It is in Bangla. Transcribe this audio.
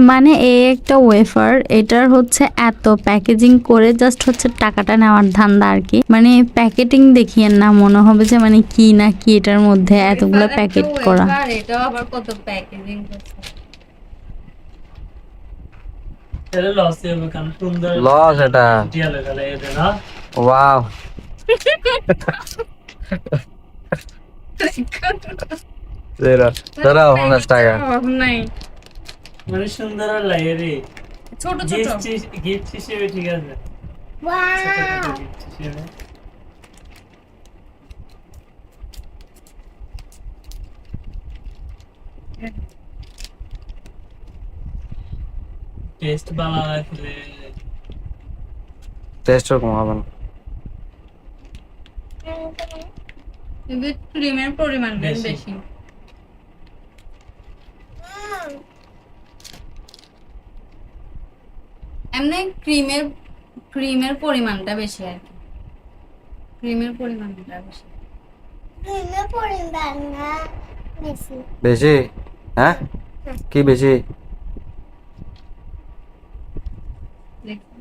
মানে এই একটা ওয়েফার, এটার হচ্ছে এত প্যাকেজিং করে জাস্ট হচ্ছে টাকাটা নেওয়ার ধান্দা আর কি। মানে প্যাকেটিং দেখিয়ে না মনে হবে যে মানে কি না কি এটার মধ্যে এতগুলো প্যাকেট করা। এটাও আবার কত প্যাকেজিং করছে। এটা লস হবে কারণ সুন্দর লস এটা। টিয়ালে গেলে এটা না ওয়াও জেরা ধরো 50 টাকা। নাই মানে সুন্দর লাগে রে। ছোট ছোট গিফট হিসেবে ঠিক আছে। ওয়াও গিফট হিসেবে টেস্ট ভালো লাগলে টেস্ট কম হবে না। কিন্তু ক্রিমের পরিমাণ বেশি। এমনি ক্রিমের পরিমাণটা বেশি আর কি। ক্রিমের পরিমাণটা বেশি। বেশি? হ্যাঁ কি বেশি? দেখুন